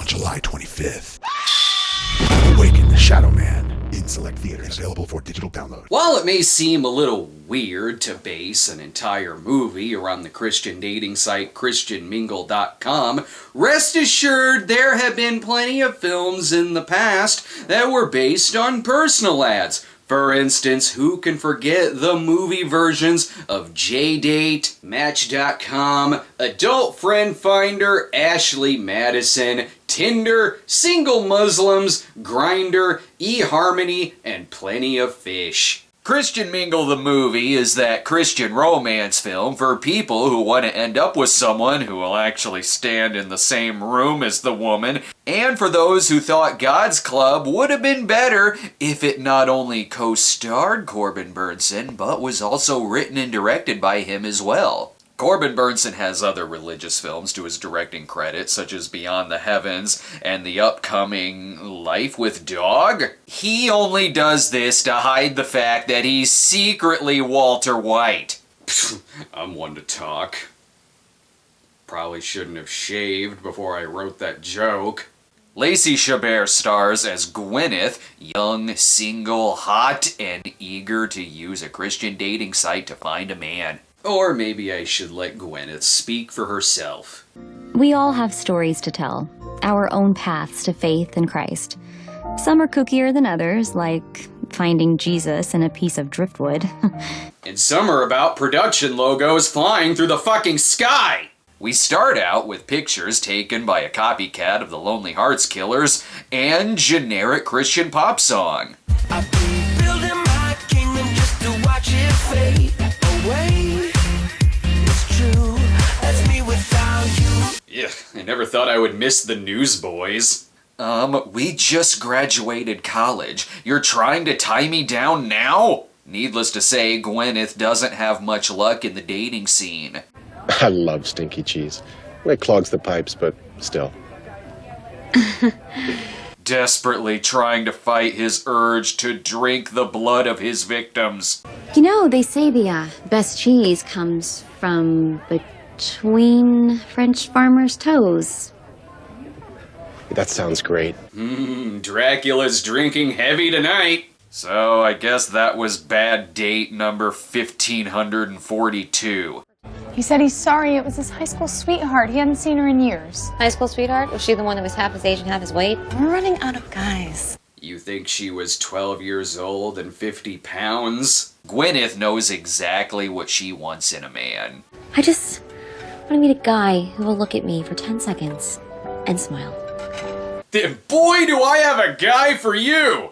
on July 25th. Awaken the Shadow Man in select theaters, available for digital download. While it may seem a little weird to base an entire movie around the Christian dating site ChristianMingle.com, rest assured there have been plenty of films in the past that were based on personal ads. For instance, who can forget the movie versions of JDate, Match.com, Adult Friend Finder, Ashley Madison, Tinder, Single Muslims, Grindr, eHarmony, and Plenty of Fish. Christian Mingle the movie is that Christian romance film for people who want to end up with someone who will actually stand in the same room as the woman, and for those who thought God's Club would have been better if it not only co-starred Corbin Burnson, but was also written and directed by him as well. Corbin Burnson has other religious films to his directing credit, such as Beyond the Heavens and the upcoming Life with Dog. He only does this to hide the fact that he's secretly Walter White. I'm one to talk. Probably shouldn't have shaved before I wrote that joke. Lacey Chabert stars as Gwyneth, young, single, hot, and eager to use a Christian dating site to find a man. Or maybe I should let Gwyneth speak for herself. We all have stories to tell, our own paths to faith in Christ. Some are kookier than others, like finding Jesus in a piece of driftwood. And some are about production logos flying through the fucking sky! We start out with pictures taken by a copycat of the Lonely Hearts Killers and generic Christian pop song. I've been building my kingdom just to watch it fade away. Yeah, I never thought I would miss the Newsboys. We just graduated college. You're trying to tie me down now? Needless to say, Gwyneth doesn't have much luck in the dating scene. I love stinky cheese. It clogs the pipes, but still. Desperately trying to fight his urge to drink the blood of his victims. You know, they say the best cheese comes from between French farmers' toes. That sounds great. Dracula's drinking heavy tonight. So I guess that was bad date number 1542. He said he's sorry. It was his high school sweetheart. He hadn't seen her in years. High school sweetheart? Was she the one that was half his age and half his weight? We're running out of guys. You think she was 12 years old and 50 pounds? Gwyneth knows exactly what she wants in a man. I just want to meet a guy who will look at me for 10 seconds and smile. Then boy, do I have a guy for you!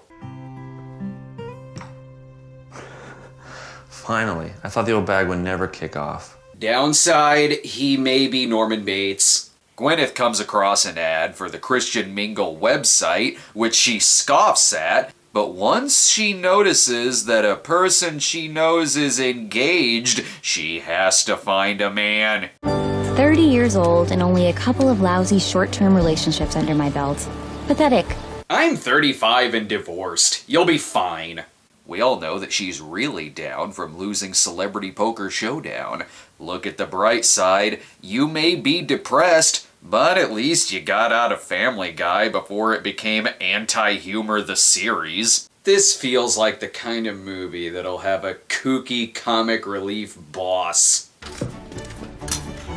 Finally, I thought the old bag would never kick off. Downside, he may be Norman Bates. Gwyneth comes across an ad for the Christian Mingle website, which she scoffs at, but once she notices that a person she knows is engaged, she has to find a man. 30 years old and only a couple of lousy short-term relationships under my belt. Pathetic. I'm 35 and divorced. You'll be fine. We all know that she's really down from losing Celebrity Poker Showdown. Look at the bright side. You may be depressed, but at least you got out of Family Guy before it became Anti-Humor the Series. This feels like the kind of movie that'll have a kooky comic relief boss.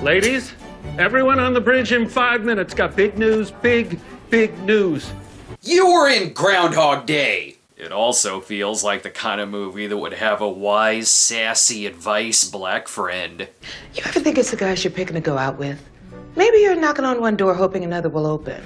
Ladies, everyone on the bridge in 5 minutes. Got big news, big news. You were in Groundhog Day! It also feels like the kind of movie that would have a wise, sassy advice black friend. You ever think it's the guys you're picking to go out with? Maybe you're knocking on one door hoping another will open.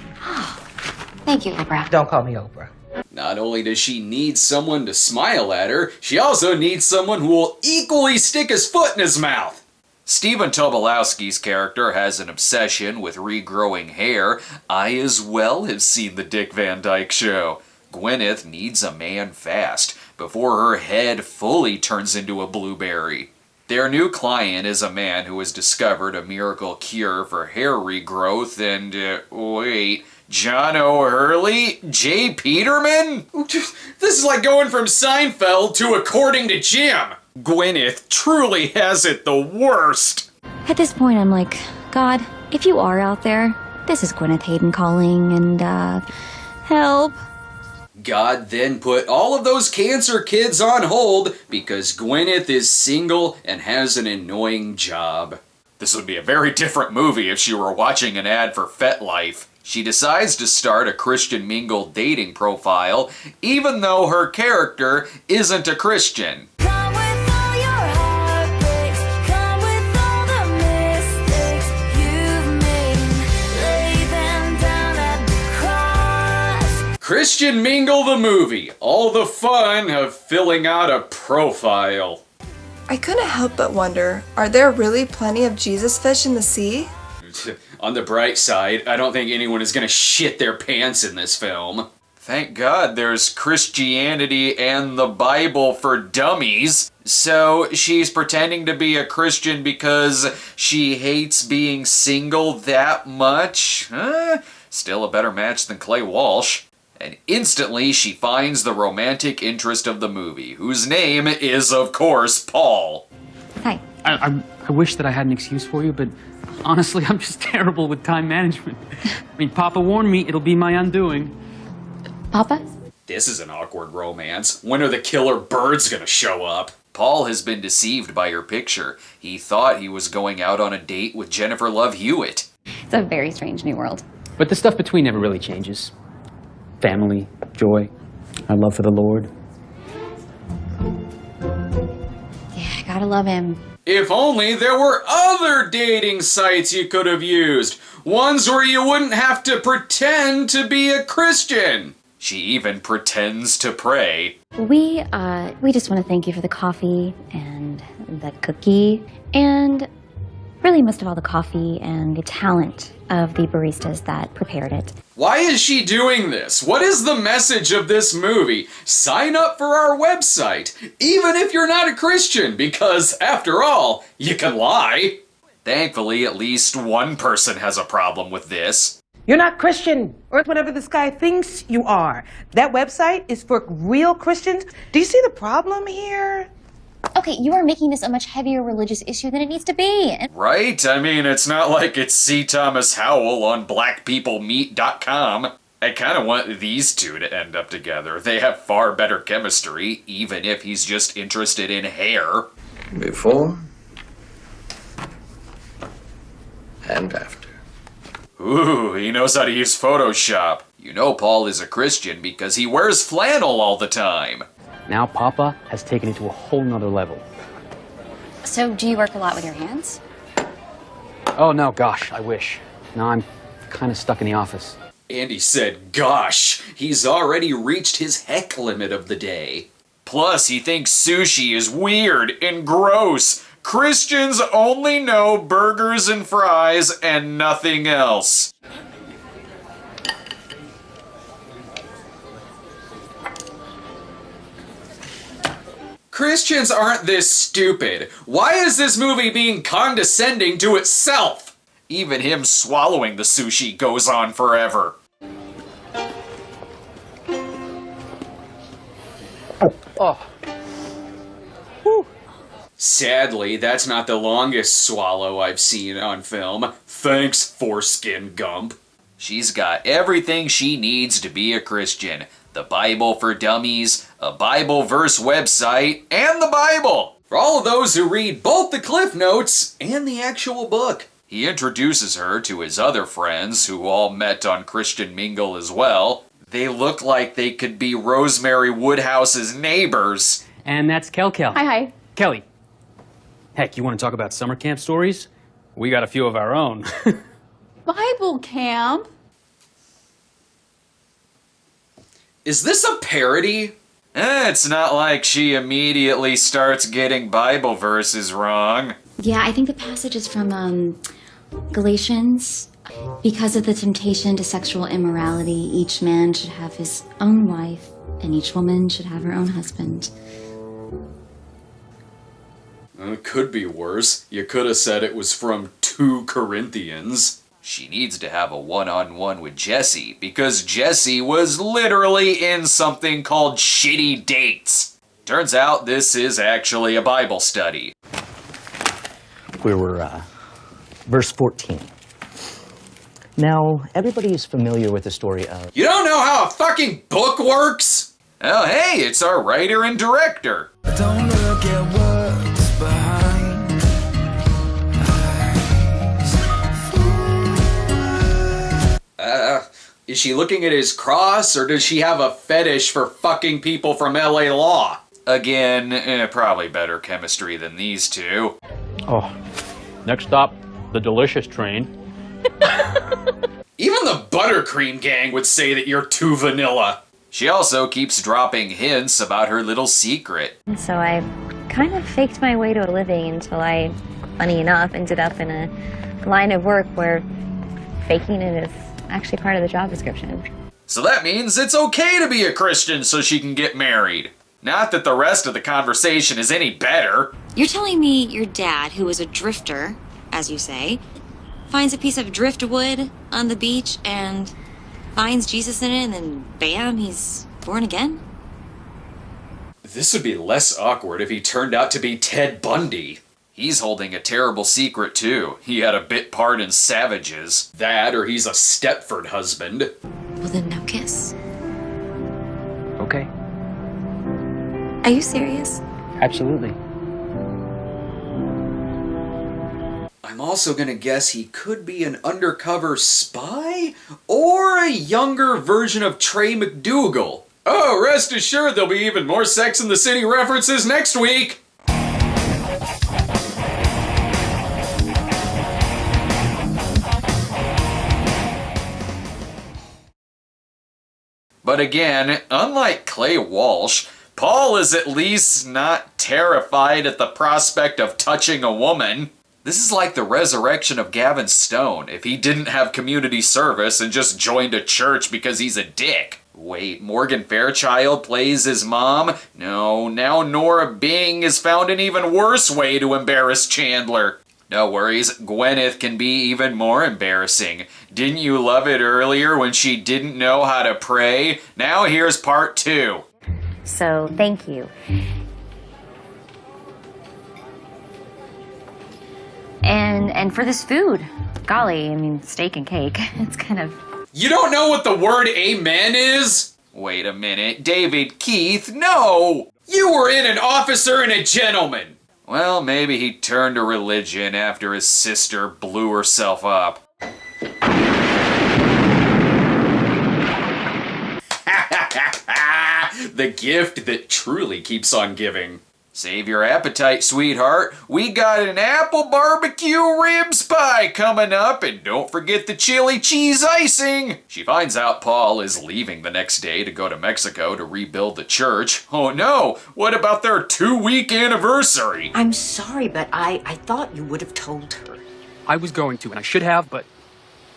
Thank you, Oprah. Don't call me Oprah. Not only does she need someone to smile at her, she also needs someone who will equally stick his foot in his mouth. Stephen Tobolowsky's character has an obsession with regrowing hair. I as well have seen the Dick Van Dyke Show. Gwyneth needs a man fast, before her head fully turns into a blueberry. Their new client is a man who has discovered a miracle cure for hair regrowth and, wait, John O'Hurley? Jay Peterman? This is like going from Seinfeld to According to Jim. Gwyneth truly has it the worst. At this point, I'm like, God, if you are out there, This is Gwyneth Hayden calling, and, help. God then put all of those cancer kids on hold because Gwyneth is single and has an annoying job. This would be a very different movie if she were watching an ad for FetLife. She decides to start a Christian Mingle dating profile, even though her character isn't a Christian. Come with all your heartbreaks, come with all the mistakes you've made. Lay them down at the cross. Christian Mingle the movie. All the fun of filling out a profile. I couldn't help but wonder, are there really plenty of Jesus fish in the sea? On the bright side, I don't think anyone is gonna shit their pants in this film. Thank God there's Christianity and the Bible for dummies. So she's pretending to be a Christian because she hates being single that much? Still a better match than Clay Walsh. And instantly she finds the romantic interest of the movie, whose name is, of course, Paul. Hi. I wish that I had an excuse for you, but honestly, I'm just terrible with time management. I mean, Papa warned me it'll be my undoing. Papa? This is an awkward romance. When are the killer birds gonna show up? Paul has been deceived by her picture. He thought he was going out on a date with Jennifer Love Hewitt. It's a very strange new world. But the stuff between never really changes. Family, joy, our love for the Lord. Yeah, gotta love him. If only there were other dating sites you could have used. Ones where you wouldn't have to pretend to be a Christian. She even pretends to pray. We just want to thank you for the coffee and the cookie and really most of all the coffee and the talent of the baristas that prepared it. Why is she doing this? What is the message of this movie? Sign up for our website, even if you're not a Christian, because after all, you can lie. Thankfully, at least one person has a problem with this. You're not Christian, or whatever this guy thinks you are. That website is for real Christians. Do you see the problem here? Okay, you are making this a much heavier religious issue than it needs to be. Right? I mean, it's not like it's C. Thomas Howell on blackpeoplemeet.com. I kind of want these two to end up together. They have far better chemistry, even if he's just interested in hair. Before and after. Ooh, he knows how to use Photoshop. You know Paul is a Christian because he wears flannel all the time. Now Papa has taken it to a whole nother level. So, do you work a lot with your hands? Oh no, gosh, I wish. No, I'm kind of stuck in the office. Andy said, gosh, he's already reached his heck limit of the day. Plus, he thinks sushi is weird and gross. Christians only know burgers and fries and nothing else. Christians aren't this stupid. Why is this movie being condescending to itself? Even him swallowing the sushi goes on forever. Oh. Sadly, that's not the longest swallow I've seen on film. Thanks, Foreskin Gump. She's got everything she needs to be a Christian. The Bible for Dummies, a Bible verse website, and the Bible! For all of those who read both the Cliff Notes and the actual book. He introduces her to his other friends, who all met on Christian Mingle as well. They look like they could be Rosemary Woodhouse's neighbors. And that's Kel. Hi. Kelly. Heck, you want to talk about summer camp stories? We got a few of our own. Bible camp? Is this a parody? It's not like she immediately starts getting Bible verses wrong. Yeah, I think the passage is from Galatians. Because of the temptation to sexual immorality, each man should have his own wife, and each woman should have her own husband. It could be worse. You could have said it was from 2 Corinthians. She needs to have a one-on-one with Jesse, because Jesse was literally in something called Shitty Dates. Turns out this is actually a Bible study. We were, verse 14. Now, everybody is familiar with the story of... You don't know how a fucking book works? Oh, hey, it's our writer and director. Don't look at what's behind Is she looking at his cross, or does she have a fetish for fucking people from LA Law? Again, probably better chemistry than these two. Oh, next stop, the delicious train. Even the buttercream gang would say that you're too vanilla. She also keeps dropping hints about her little secret. So I kind of faked my way to a living until I, funny enough, ended up in a line of work where faking it is actually part of the job description. So that means it's okay to be a Christian so she can get married. Not that the rest of the conversation is any better. You're telling me your dad, who was a drifter, as you say, finds a piece of driftwood on the beach and finds Jesus in it, and then bam, he's born again? This would be less awkward if he turned out to be Ted Bundy. He's holding a terrible secret too. He had a bit part in Savages. That, or he's a Stepford husband. Well, then now kiss. Okay. Are you serious? Absolutely. I'm also gonna guess he could be an undercover spy or a younger version of Trey McDougal. Oh, rest assured there'll be even more Sex and the City references next week. But again, unlike Clay Walsh, Paul is at least not terrified at the prospect of touching a woman. This is like the resurrection of Gavin Stone if he didn't have community service and just joined a church because he's a dick. Wait, Morgan Fairchild plays his mom? No, now Nora Bing has found an even worse way to embarrass Chandler. No worries, Gwyneth can be even more embarrassing. Didn't you love it earlier when she didn't know how to pray? Now here's part 2. So, thank you. And for this food, golly, I mean, steak and cake, it's kind of... You don't know what the word amen is? Wait a minute, David Keith, no! You were in An Officer and a Gentleman! Well, maybe he turned to religion after his sister blew herself up. The gift that truly keeps on giving. Save your appetite, sweetheart. We got an apple barbecue ribs pie coming up, and don't forget the chili cheese icing. She finds out Paul is leaving the next day to go to Mexico to rebuild the church. Oh no, what about their 2-week anniversary? I'm sorry, but I thought you would have told her. I was going to, and I should have, but,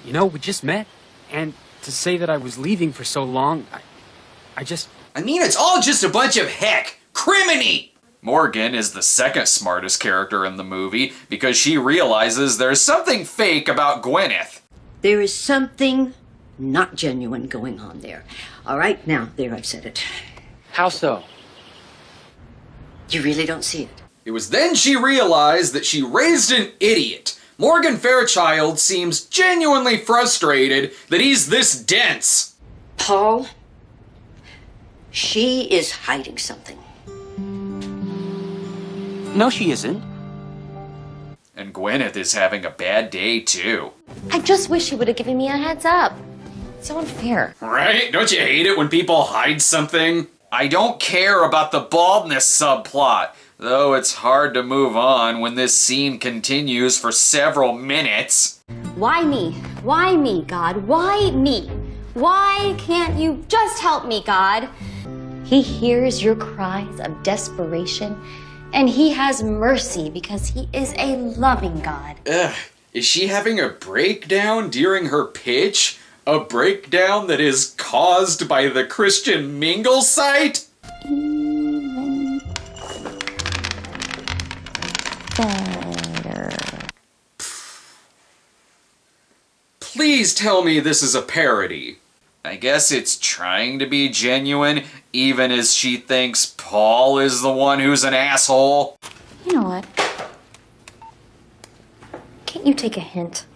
you know, we just met. And to say that I was leaving for so long, I mean, it's all just a bunch of heck. Criminy! Morgan is the second smartest character in the movie because she realizes there's something fake about Gwyneth. There is something not genuine going on there. All right, now, there, I've said it. How so? You really don't see it. It was then she realized that she raised an idiot. Morgan Fairchild seems genuinely frustrated that he's this dense. Paul, she is hiding something. No, she isn't. And Gwyneth is having a bad day, too. I just wish he would have given me a heads up. It's so unfair. Right? Don't you hate it when people hide something? I don't care about the baldness subplot, though it's hard to move on when this scene continues for several minutes. Why me? Why me, God? Why me? Why can't you just help me, God? He hears your cries of desperation, and he has mercy because he is a loving God. Ugh, is she having a breakdown during her pitch? A breakdown that is caused by the Christian Mingle site? Even better. Please tell me this is a parody. I guess it's trying to be genuine, even as she thinks Paul is the one who's an asshole. You know what? Can't you take a hint?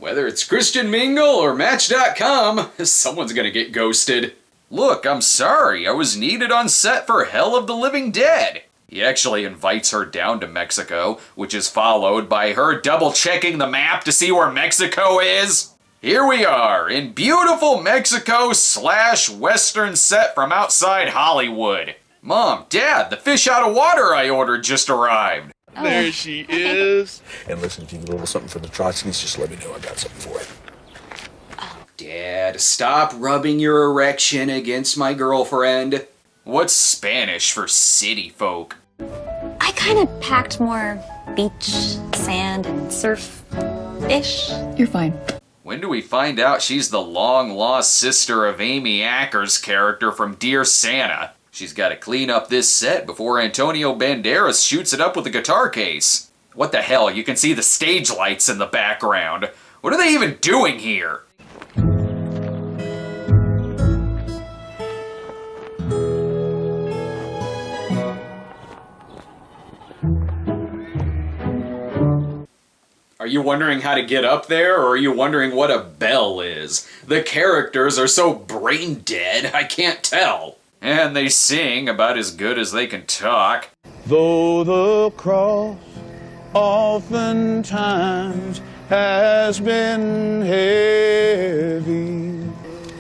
Whether it's Christian Mingle or Match.com, someone's gonna get ghosted. Look, I'm sorry, I was needed on set for Hell of the Living Dead. He actually invites her down to Mexico, which is followed by her double-checking the map to see where Mexico is. Here we are, in beautiful Mexico / Western set from outside Hollywood. Mom, Dad, the fish out of water I ordered just arrived. There she is. And listen, if you need a little something for the atrocities, just let me know. I got something for it. Dad, stop rubbing your erection against my girlfriend. What's Spanish for city folk? I kind of packed more beach, sand, and surf-ish. You're fine. When do we find out she's the long-lost sister of Amy Acker's character from Dear Santa? She's got to clean up this set before Antonio Banderas shoots it up with a guitar case. What the hell, you can see the stage lights in the background. What are they even doing here? Are you wondering how to get up there, or are you wondering what a bell is? The characters are so brain dead, I can't tell. And they sing about as good as they can talk. Though the cross oftentimes has been heavy.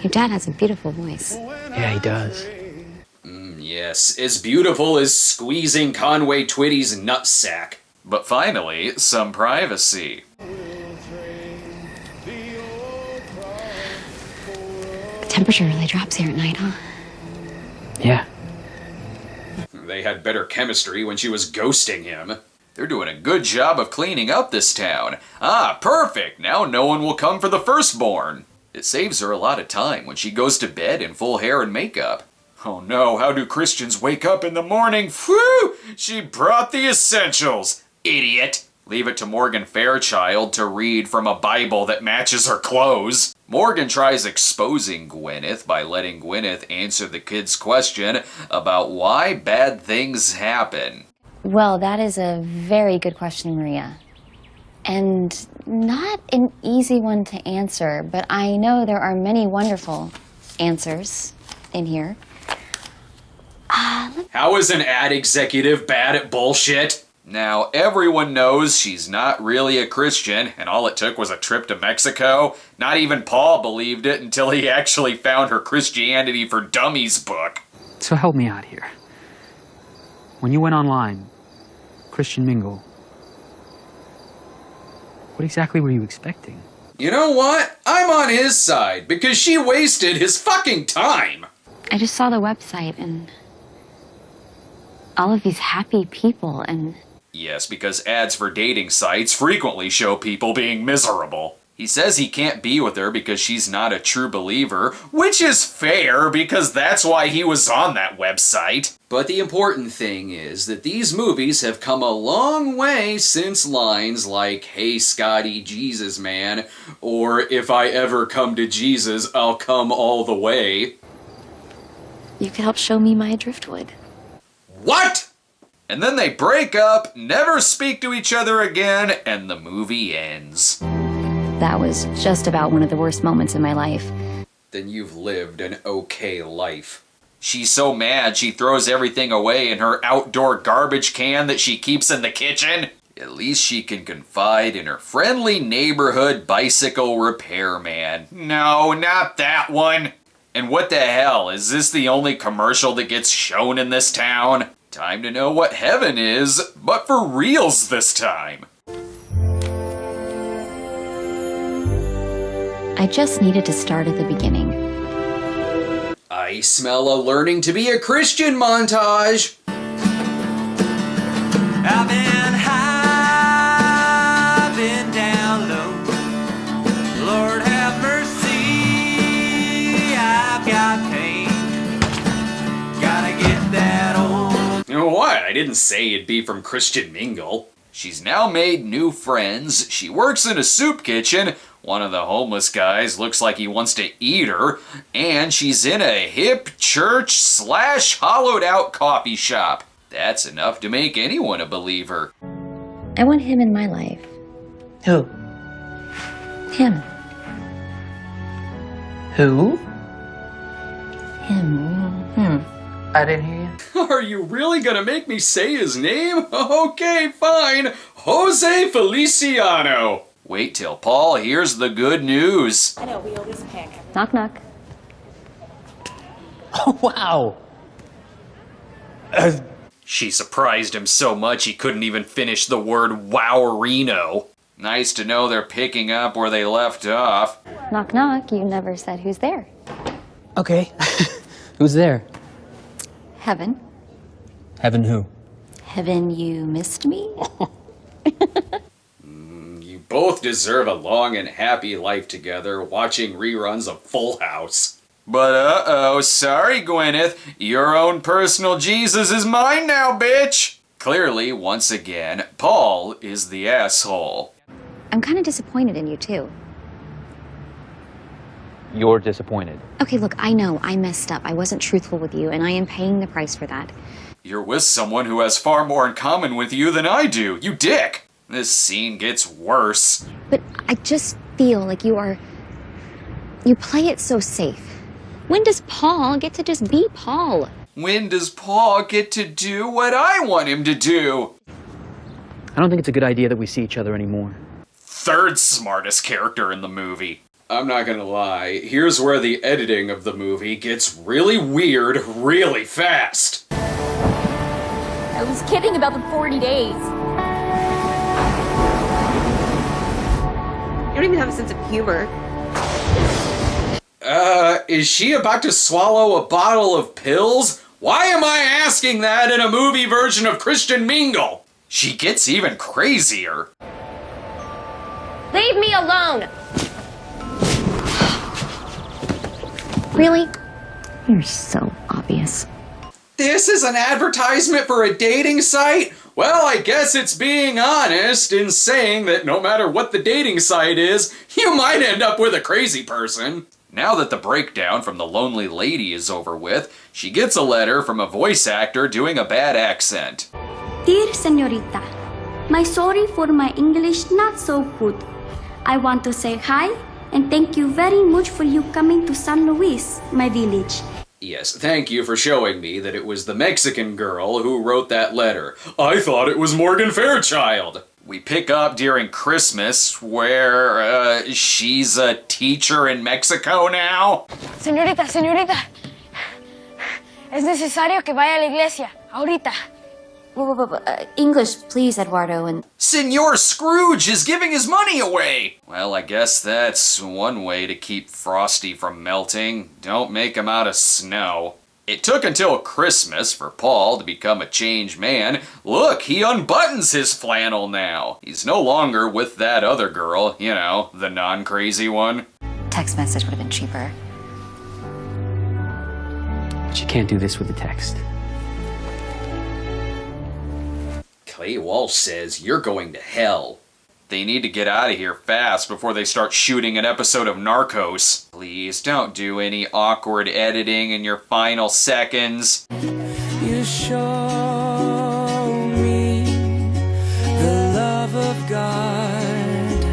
Your dad has a beautiful voice. Yeah, he does. Yes, as beautiful as squeezing Conway Twitty's nutsack. But finally, some privacy. The temperature really drops here at night, huh? Yeah. They had better chemistry when she was ghosting him. They're doing a good job of cleaning up this town. Ah, perfect! Now no one will come for the firstborn. It saves her a lot of time when she goes to bed in full hair and makeup. Oh no, how do Christians wake up in the morning? Phew! She brought the essentials. Idiot! Leave it to Morgan Fairchild to read from a Bible that matches her clothes. Morgan tries exposing Gwyneth by letting Gwyneth answer the kid's question about why bad things happen. Well, that is a very good question, Maria. And not an easy one to answer, but I know there are many wonderful answers in here. How is an ad executive bad at bullshit? Now, everyone knows she's not really a Christian, and all it took was a trip to Mexico. Not even Paul believed it until he actually found her Christianity for Dummies book. So help me out here. When you went online, Christian Mingle, what exactly were you expecting? You know what? I'm on his side, because she wasted his fucking time! I just saw the website and all of these happy people and... Yes, because ads for dating sites frequently show people being miserable. He says he can't be with her because she's not a true believer, which is fair because that's why he was on that website. But the important thing is that these movies have come a long way since lines like, "Hey Scotty, Jesus man," or "If I ever come to Jesus, I'll come all the way." You could help show me my driftwood. What? And then they break up, never speak to each other again, and the movie ends. That was just about one of the worst moments in my life. Then you've lived an okay life. She's so mad she throws everything away in her outdoor garbage can that she keeps in the kitchen. At least she can confide in her friendly neighborhood bicycle repairman. No, not that one. And what the hell, is this the only commercial that gets shown in this town? Time to know what heaven is, but for reals this time. I just needed to start at the beginning. I smell a learning to be a Christian montage. I've been high, been down low. Lord have mercy, I've got pain. Gotta get that old. You know what? I didn't say it'd be from Christian Mingle. She's now made new friends. She works in a soup kitchen. One of the homeless guys looks like he wants to eat her. And she's in a hip church / hollowed out coffee shop. That's enough to make anyone a believer. I want him in my life. Who? Him. Who? Him. I didn't hear you. Are you really gonna make me say his name? Okay, fine. Jose Feliciano. Wait till Paul hears the good news. I know, we always pick. Knock, knock. Oh, wow. She surprised him so much he couldn't even finish the word wowrino. Nice to know they're picking up where they left off. Knock, knock. You never said who's there. Okay. Who's there? Heaven. Heaven who? Heaven, you missed me? You both deserve a long and happy life together watching reruns of Full House. But uh-oh, sorry Gwyneth, your own personal Jesus is mine now, bitch! Clearly, once again, Paul is the asshole. I'm kind of disappointed in you, too. You're disappointed. Okay, look, I know I messed up. I wasn't truthful with you, and I am paying the price for that. You're with someone who has far more in common with you than I do, you dick! This scene gets worse. But I just feel like you play it so safe. When does Paul get to just be Paul? When does Paul get to do what I want him to do? I don't think it's a good idea that we see each other anymore. Third smartest character in the movie. I'm not gonna lie, here's where the editing of the movie gets really weird really fast. I was kidding about the 40 days. You don't even have a sense of humor. Is she about to swallow a bottle of pills? Why am I asking that in a movie version of Christian Mingle? She gets even crazier. Leave me alone! Really? You're so obvious. This is an advertisement for a dating site? Well, I guess it's being honest in saying that no matter what the dating site is, you might end up with a crazy person. Now that the breakdown from the lonely lady is over with, she gets a letter from a voice actor doing a bad accent. Dear Señorita, my sorry for my English not so good. I want to say hi and thank you very much for you coming to San Luis, my village. Yes, thank you for showing me that it was the Mexican girl who wrote that letter. I thought it was Morgan Fairchild. We pick up during Christmas, where, she's a teacher in Mexico now? Señorita, señorita. Es necesario que vaya a la iglesia. Ahorita. English, please, Eduardo, and... Senor Scrooge is giving his money away! Well, I guess that's one way to keep Frosty from melting. Don't make him out of snow. It took until Christmas for Paul to become a changed man. Look, he unbuttons his flannel now. He's no longer with that other girl, you know, the non-crazy one. Text message would have been cheaper. But you can't do this with the text. Clay Walsh says you're going to hell. They need to get out of here fast before they start shooting an episode of Narcos. Please don't do any awkward editing in your final seconds. You show me the love of God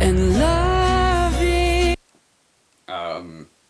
and loving.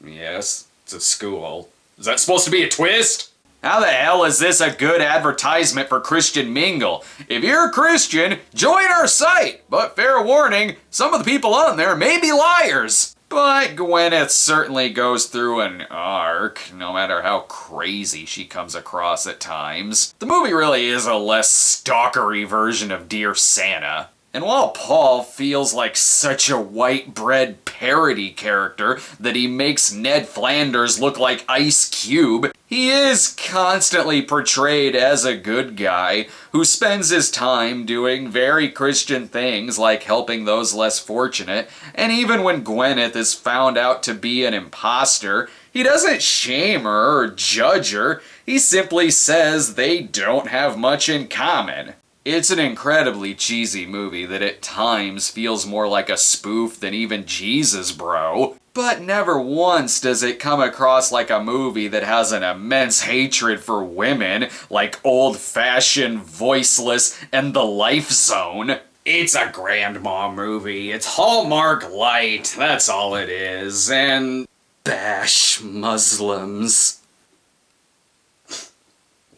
Yes, it's a school. Is that supposed to be a twist? How the hell is this a good advertisement for Christian Mingle? If you're a Christian, join our site! But fair warning, some of the people on there may be liars. But Gwyneth certainly goes through an arc, no matter how crazy she comes across at times. The movie really is a less stalkery version of Dear Santa. And while Paul feels like such a white bread parody character that he makes Ned Flanders look like Ice Cube, he is constantly portrayed as a good guy who spends his time doing very Christian things like helping those less fortunate, and even when Gwyneth is found out to be an imposter, he doesn't shame her or judge her, he simply says they don't have much in common. It's an incredibly cheesy movie that at times feels more like a spoof than even Jesus, bro. But never once does it come across like a movie that has an immense hatred for women, like Old Fashioned, Voiceless, and The Life Zone. It's a grandma movie. It's Hallmark Light. That's all it is. And bash Muslims.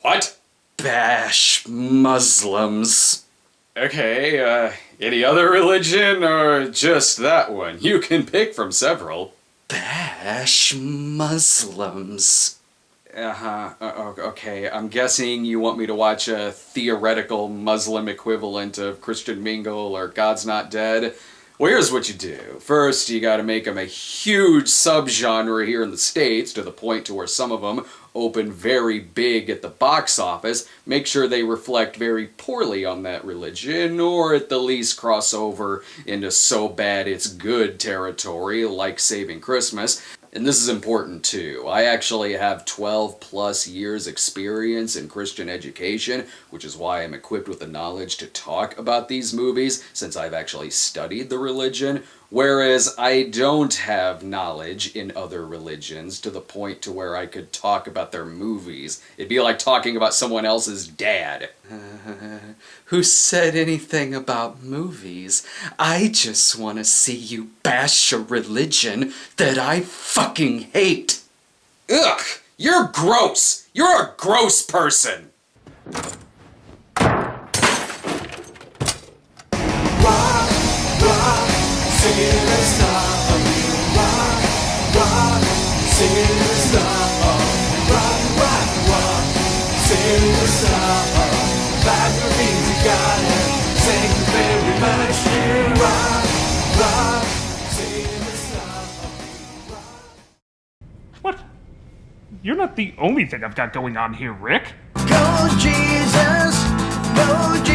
What? Bash Muslims. Okay, any other religion or just that one? You can pick from several. Bash Muslims. Okay, I'm guessing you want me to watch a theoretical Muslim equivalent of Christian Mingle or God's Not Dead? Well, here's what you do. First, you gotta make them a huge subgenre here in the States, to the point to where some of them open very big at the box office. Make sure they reflect very poorly on that religion, or at the least cross over into so bad it's good territory, like Saving Christmas. And this is important too. I actually have 12 plus years experience in Christian education, which is why I'm equipped with the knowledge to talk about these movies, since I've actually studied the religion, whereas I don't have knowledge in other religions to the point to where I could talk about their movies. It'd be like talking about someone else's dad. Who said anything about movies? I just want to see you bash a religion that I fucking hate. Ugh! You're gross! You're a gross person! Cinema Snob. Rock, Cinema Snob. Rock, Cinema Snob. 5 movies you gotta thank you very much. Rock, Cinema Snob. What? You're not the only thing I've got going on here, Rick. Go Jesus, go Jesus.